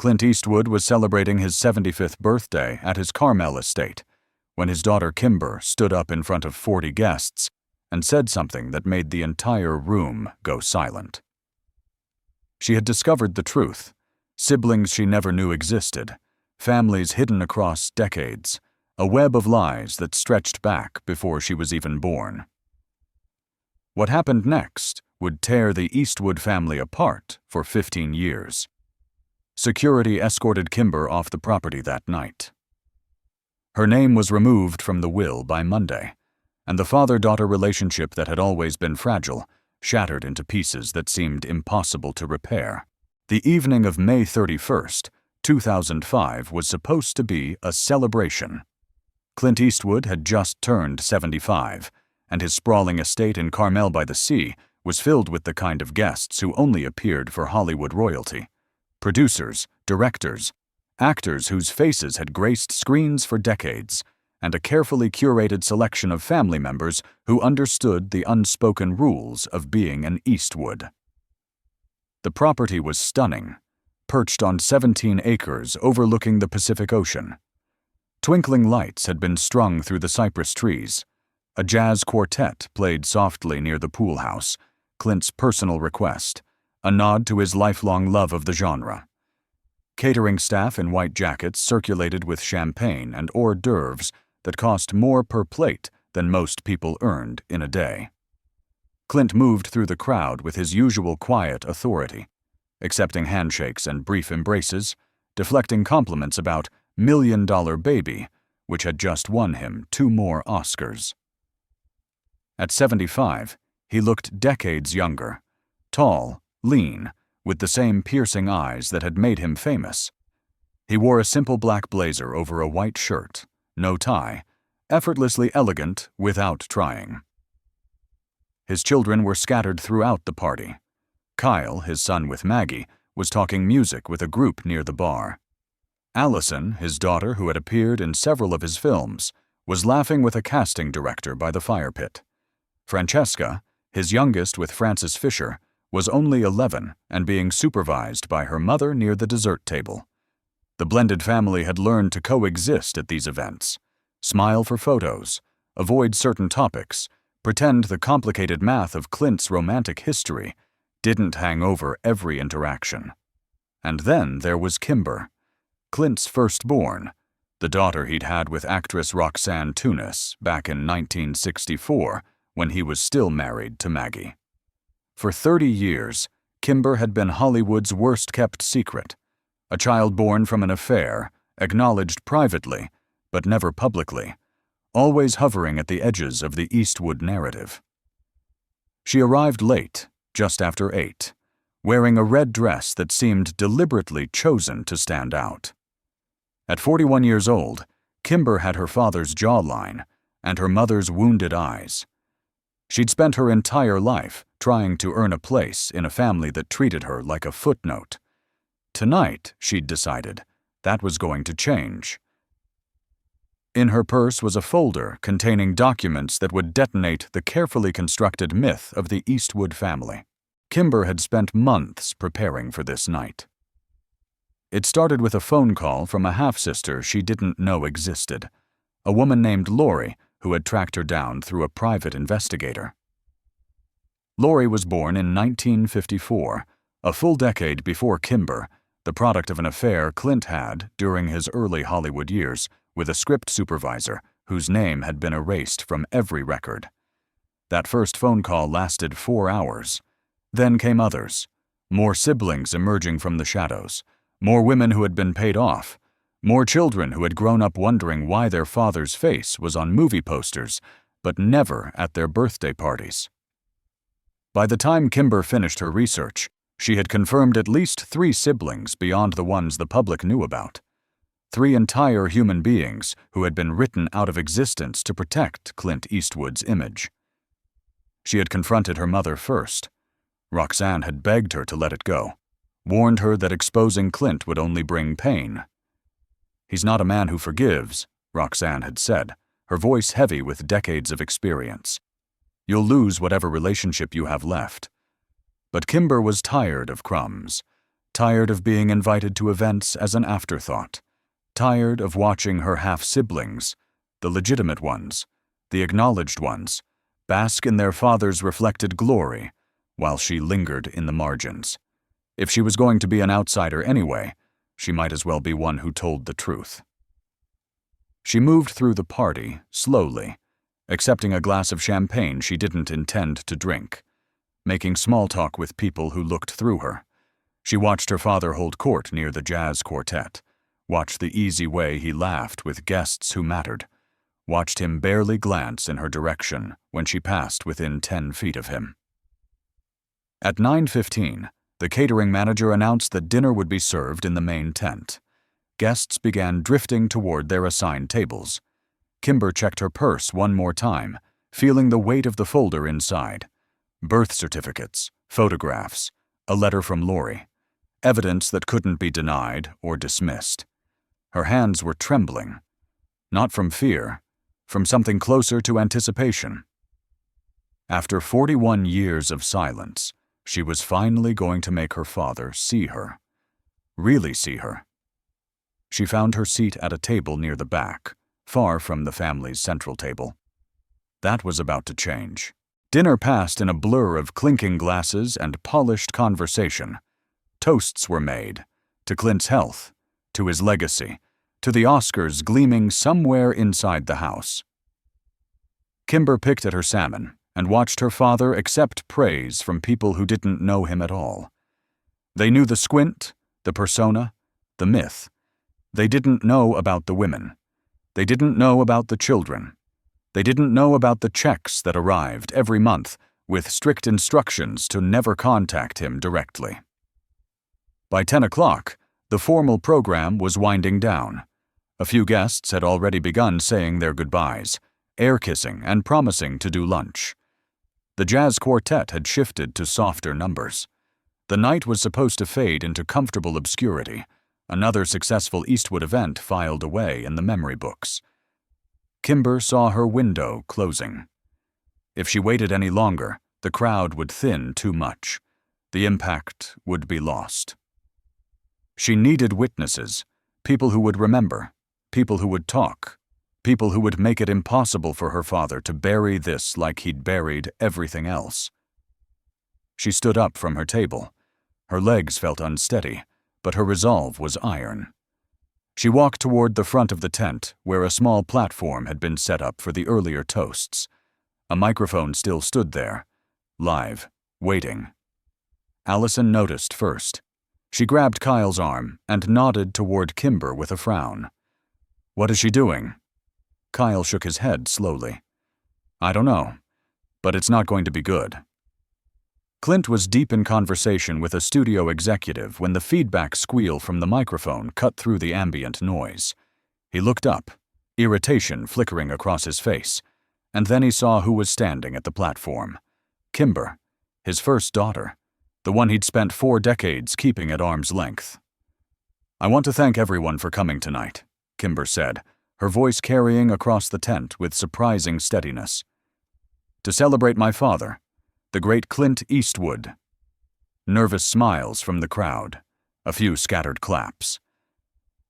Clint Eastwood was celebrating his 75th birthday at his Carmel estate when his daughter Kimber stood up in front of 40 guests and said something that made the entire room go silent. She had discovered the truth: siblings she never knew existed, families hidden across decades, a web of lies that stretched back before she was even born. What happened next would tear the Eastwood family apart for 15 years. Security escorted Kimber off the property that night. Her name was removed from the will by Monday, and the father-daughter relationship that had always been fragile shattered into pieces that seemed impossible to repair. The evening of May 31st, 2005 was supposed to be a celebration. Clint Eastwood had just turned 75, and his sprawling estate in Carmel by the Sea was filled with the kind of guests who only appeared for Hollywood royalty: producers, directors, actors whose faces had graced screens for decades, and a carefully curated selection of family members who understood the unspoken rules of being an Eastwood. The property was stunning, perched on 17 acres overlooking the Pacific Ocean. Twinkling lights had been strung through the cypress trees. A jazz quartet played softly near the pool house, Clint's personal request, a nod to his lifelong love of the genre. Catering staff in white jackets circulated with champagne and hors d'oeuvres that cost more per plate than most people earned in a day. Clint moved through the crowd with his usual quiet authority, accepting handshakes and brief embraces, deflecting compliments about $1 Million Baby, which had just won him 2 more Oscars. At 75, he looked decades younger, tall, lean, with the same piercing eyes that had made him famous. He wore a simple black blazer over a white shirt, no tie, effortlessly elegant without trying. His children were scattered throughout the party. Kyle, his son with Maggie, was talking music with a group near the bar. Allison, his daughter who had appeared in several of his films, was laughing with a casting director by the fire pit. Francesca, his youngest with Frances Fisher, was only 11 and being supervised by her mother near the dessert table. The blended family had learned to coexist at these events, smile for photos, avoid certain topics, pretend the complicated math of Clint's romantic history didn't hang over every interaction. And then there was Kimber, Clint's firstborn, the daughter he'd had with actress Roxanne Tunis back in 1964 when he was still married to Maggie. For 30 years, Kimber had been Hollywood's worst-kept secret, a child born from an affair, acknowledged privately, but never publicly, always hovering at the edges of the Eastwood narrative. She arrived late, just after 8, wearing a red dress that seemed deliberately chosen to stand out. At 41 years old, Kimber had her father's jawline and her mother's wounded eyes. She'd spent her entire life trying to earn a place in a family that treated her like a footnote. Tonight, she'd decided, that was going to change. In her purse was a folder containing documents that would detonate the carefully constructed myth of the Eastwood family. Kimber had spent months preparing for this night. It started with a phone call from a half-sister she didn't know existed, a woman named Lori who had tracked her down through a private investigator. Lori was born in 1954, a full decade before Kimber, the product of an affair Clint had during his early Hollywood years with a script supervisor whose name had been erased from every record. That first phone call lasted 4 hours. Then came others, more siblings emerging from the shadows, more women who had been paid off, more children who had grown up wondering why their father's face was on movie posters, but never at their birthday parties. By the time Kimber finished her research, she had confirmed at least 3 siblings beyond the ones the public knew about. 3 entire human beings who had been written out of existence to protect Clint Eastwood's image. She had confronted her mother first. Roxanne had begged her to let it go, warned her that exposing Clint would only bring pain. "He's not a man who forgives," Roxanne had said, her voice heavy with decades of experience. "You'll lose whatever relationship you have left." But Kimber was tired of crumbs, tired of being invited to events as an afterthought, tired of watching her half-siblings, the legitimate ones, the acknowledged ones, bask in their father's reflected glory, while she lingered in the margins. If she was going to be an outsider anyway, she might as well be one who told the truth. She moved through the party, slowly, accepting a glass of champagne she didn't intend to drink, making small talk with people who looked through her. She watched her father hold court near the jazz quartet, watched the easy way he laughed with guests who mattered, watched him barely glance in her direction when she passed within 10 feet of him. At 9:15, the catering manager announced that dinner would be served in the main tent. Guests began drifting toward their assigned tables. Kimber checked her purse one more time, feeling the weight of the folder inside. Birth certificates, photographs, a letter from Lori, evidence that couldn't be denied or dismissed. Her hands were trembling, not from fear, from something closer to anticipation. After 41 years of silence, she was finally going to make her father see her. Really see her. She found her seat at a table near the back, far from the family's central table. That was about to change. Dinner passed in a blur of clinking glasses and polished conversation. Toasts were made, to Clint's health, to his legacy, to the Oscars gleaming somewhere inside the house. Kimber picked at her salmon and watched her father accept praise from people who didn't know him at all. They knew the squint, the persona, the myth. They didn't know about the women. They didn't know about the children. They didn't know about the checks that arrived every month with strict instructions to never contact him directly. By 10 o'clock, the formal program was winding down. A few guests had already begun saying their goodbyes, air-kissing and promising to do lunch. The jazz quartet had shifted to softer numbers. The night was supposed to fade into comfortable obscurity, another successful Eastwood event filed away in the memory books. Kimber saw her window closing. If she waited any longer, the crowd would thin too much. The impact would be lost. She needed witnesses, people who would remember, people who would talk, people who would make it impossible for her father to bury this like he'd buried everything else. She stood up from her table. Her legs felt unsteady, but her resolve was iron. She walked toward the front of the tent, where a small platform had been set up for the earlier toasts. A microphone still stood there, live, waiting. Allison noticed first. She grabbed Kyle's arm and nodded toward Kimber with a frown. "What is she doing?" Kyle shook his head slowly. "I don't know, but it's not going to be good." Clint was deep in conversation with a studio executive when the feedback squeal from the microphone cut through the ambient noise. He looked up, irritation flickering across his face, and then he saw who was standing at the platform. Kimber, his first daughter, the one he'd spent 4 decades keeping at arm's length. "I want to thank everyone for coming tonight," Kimber said, her voice carrying across the tent with surprising steadiness. "To celebrate my father, the great Clint Eastwood." Nervous smiles from the crowd, a few scattered claps.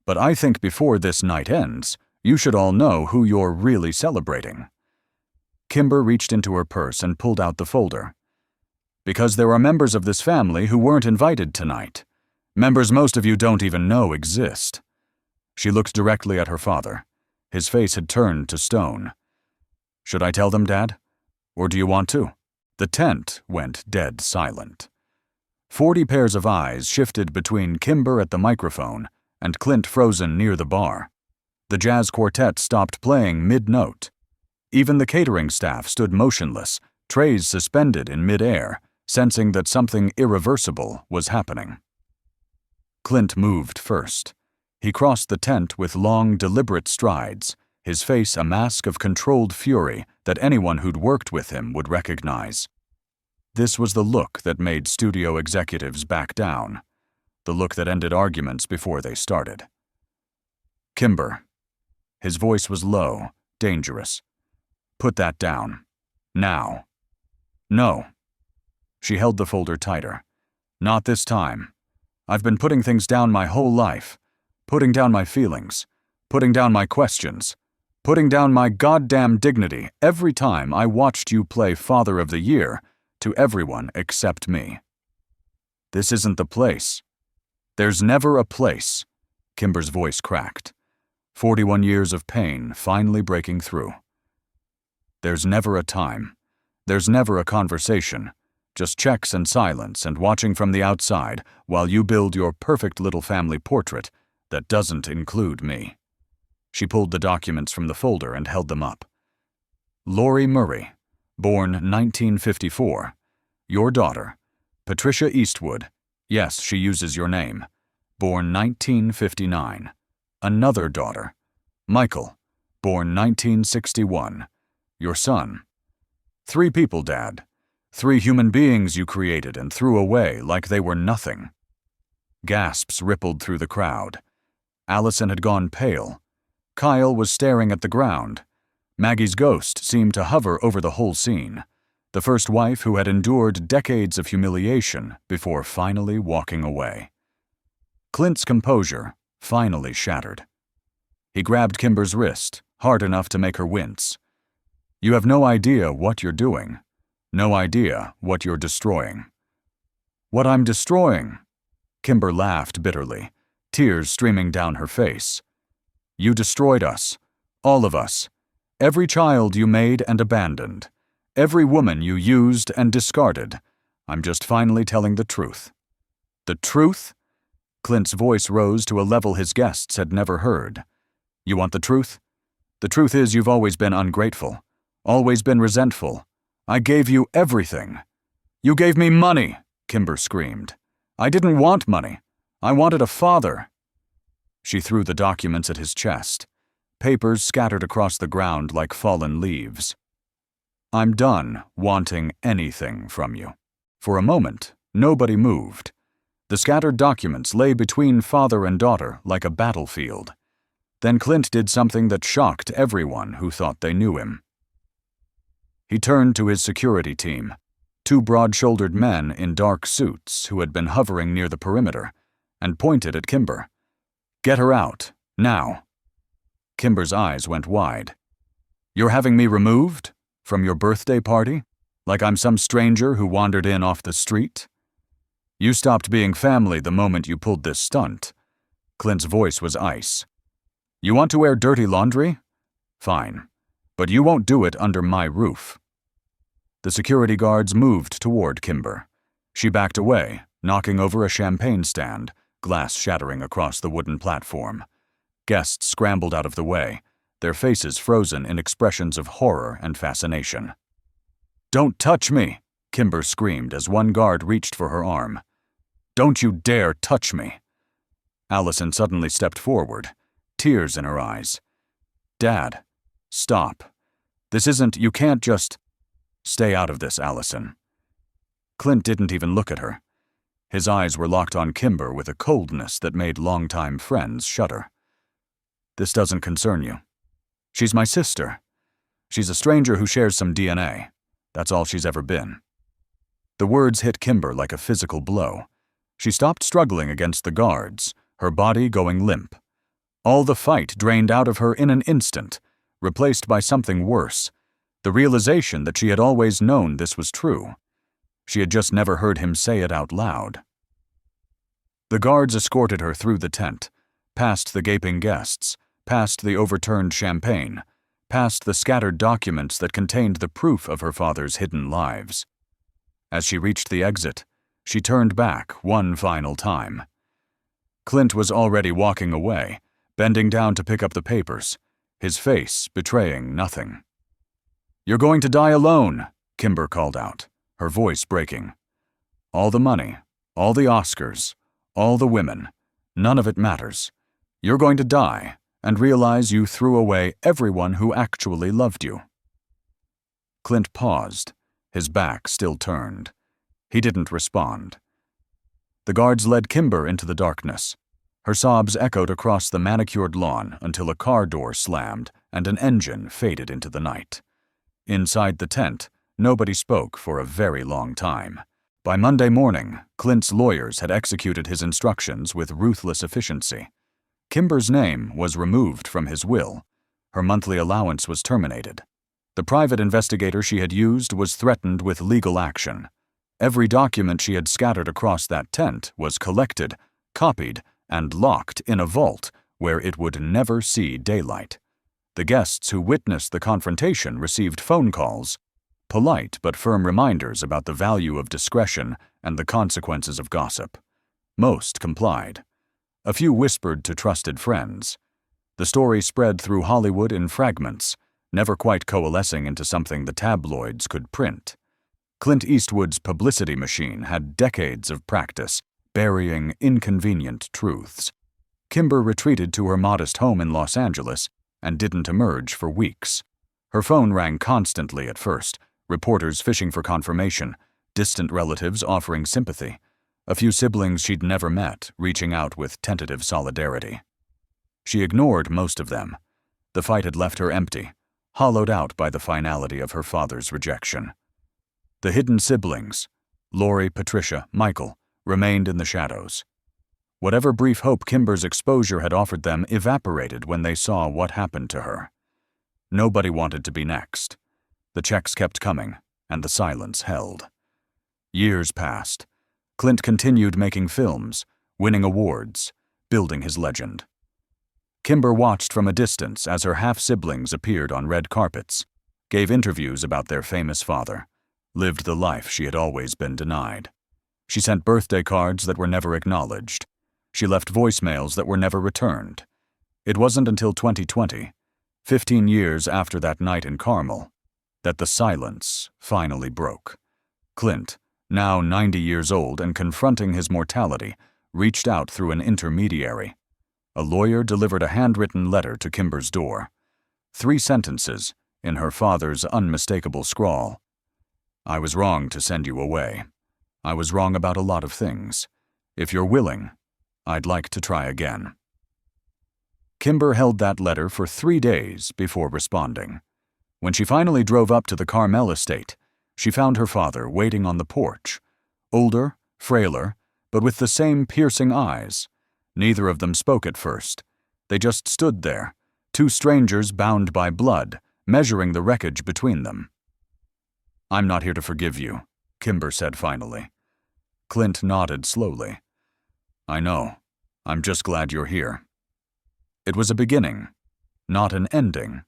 "But I think before this night ends, you should all know who you're really celebrating." Kimber reached into her purse and pulled out the folder. "Because there are members of this family who weren't invited tonight. Members most of you don't even know exist." She looked directly at her father. His face had turned to stone. "Should I tell them, Dad? Or do you want to?" The tent went dead silent. 40 pairs of eyes shifted between Kimber at the microphone and Clint frozen near the bar. The jazz quartet stopped playing mid-note. Even the catering staff stood motionless, trays suspended in mid-air, sensing that something irreversible was happening. Clint moved first. He crossed the tent with long, deliberate strides, his face a mask of controlled fury that anyone who'd worked with him would recognize. This was the look that made studio executives back down, the look that ended arguments before they started. "Kimber." His voice was low, dangerous. "Put that down. Now." "No." She held the folder tighter. "Not this time. I've been putting things down my whole life. Putting down my feelings. Putting down my questions. Putting down my goddamn dignity every time I watched you play Father of the Year to everyone except me. This isn't the place. There's never a place. Kimber's voice cracked. 41 years of pain finally breaking through. There's never a time. There's never a conversation. Just checks and silence and watching from the outside while you build your perfect little family portrait that doesn't include me. She pulled the documents from the folder and held them up. Lori Murray, born 1954. Your daughter, Patricia Eastwood. Yes, she uses your name. Born 1959. Another daughter, Michael, born 1961. Your son. 3 people, Dad. 3 human beings you created and threw away like they were nothing. Gasps rippled through the crowd. Allison had gone pale. Kyle was staring at the ground. Maggie's ghost seemed to hover over the whole scene, the first wife who had endured decades of humiliation before finally walking away. Clint's composure finally shattered. He grabbed Kimber's wrist, hard enough to make her wince. You have no idea what you're doing. No idea what you're destroying. What I'm destroying? Kimber laughed bitterly, tears streaming down her face. You destroyed us. All of us. Every child you made and abandoned. Every woman you used and discarded. I'm just finally telling the truth. The truth? Clint's voice rose to a level his guests had never heard. You want the truth? The truth is you've always been ungrateful. Always been resentful. I gave you everything. You gave me money, Kimber screamed. I didn't want money. I wanted a father. She threw the documents at his chest. Papers scattered across the ground like fallen leaves. I'm done wanting anything from you. For a moment, nobody moved. The scattered documents lay between father and daughter like a battlefield. Then Clint did something that shocked everyone who thought they knew him. He turned to his security team, 2 broad-shouldered men in dark suits who had been hovering near the perimeter, and pointed at Kimber. Get her out, now. Kimber's eyes went wide. You're having me removed? From your birthday party? Like I'm some stranger who wandered in off the street? You stopped being family the moment you pulled this stunt. Clint's voice was ice. You want to wear dirty laundry? Fine. But you won't do it under my roof. The security guards moved toward Kimber. She backed away, knocking over a champagne stand, glass shattering across the wooden platform. Guests scrambled out of the way, their faces frozen in expressions of horror and fascination. Don't touch me, Kimber screamed as one guard reached for her arm. Don't you dare touch me. Allison suddenly stepped forward, tears in her eyes. Dad, stop. This isn't, you can't just... Stay out of this, Allison. Clint didn't even look at her. His eyes were locked on Kimber with a coldness that made longtime friends shudder. This doesn't concern you. She's my sister. She's a stranger who shares some DNA. That's all she's ever been. The words hit Kimber like a physical blow. She stopped struggling against the guards, her body going limp. All the fight drained out of her in an instant, replaced by something worse, the realization that she had always known this was true. She had just never heard him say it out loud. The guards escorted her through the tent, past the gaping guests, past the overturned champagne, past the scattered documents that contained the proof of her father's hidden lives. As she reached the exit, she turned back one final time. Clint was already walking away, bending down to pick up the papers, his face betraying nothing. You're going to die alone, Kimber called out, her voice breaking. All the money, all the Oscars, all the women, none of it matters. You're going to die and realize you threw away everyone who actually loved you. Clint paused, his back still turned. He didn't respond. The guards led Kimber into the darkness. Her sobs echoed across the manicured lawn until a car door slammed and an engine faded into the night. Inside the tent, nobody spoke for a very long time. By Monday morning, Clint's lawyers had executed his instructions with ruthless efficiency. Kimber's name was removed from his will. Her monthly allowance was terminated. The private investigator she had used was threatened with legal action. Every document she had scattered across that tent was collected, copied, and locked in a vault where it would never see daylight. The guests who witnessed the confrontation received phone calls, polite but firm reminders about the value of discretion and the consequences of gossip. Most complied. A few whispered to trusted friends. The story spread through Hollywood in fragments, never quite coalescing into something the tabloids could print. Clint Eastwood's publicity machine had decades of practice, burying inconvenient truths. Kimber retreated to her modest home in Los Angeles and didn't emerge for weeks. Her phone rang constantly at first, reporters fishing for confirmation, distant relatives offering sympathy, a few siblings she'd never met reaching out with tentative solidarity. She ignored most of them. The fight had left her empty, hollowed out by the finality of her father's rejection. The hidden siblings, Lori, Patricia, Michael, remained in the shadows. Whatever brief hope Kimber's exposure had offered them evaporated when they saw what happened to her. Nobody wanted to be next. The checks kept coming, and the silence held. Years passed. Clint continued making films, winning awards, building his legend. Kimber watched from a distance as her half-siblings appeared on red carpets, gave interviews about their famous father, lived the life she had always been denied. She sent birthday cards that were never acknowledged. She left voicemails that were never returned. It wasn't until 2020, 15 years after that night in Carmel, that the silence finally broke. Clint, now 90 years old and confronting his mortality, reached out through an intermediary. A lawyer delivered a handwritten letter to Kimber's door. 3 sentences in her father's unmistakable scrawl. "I was wrong to send you away. I was wrong about a lot of things. If you're willing, I'd like to try again." Kimber held that letter for 3 days before responding. When she finally drove up to the Carmel estate, she found her father waiting on the porch, older, frailer, but with the same piercing eyes. Neither of them spoke at first. They just stood there, 2 strangers bound by blood, measuring the wreckage between them. "I'm not here to forgive you," Kimber said finally. Clint nodded slowly. "I know. I'm just glad you're here." It was a beginning, not an ending,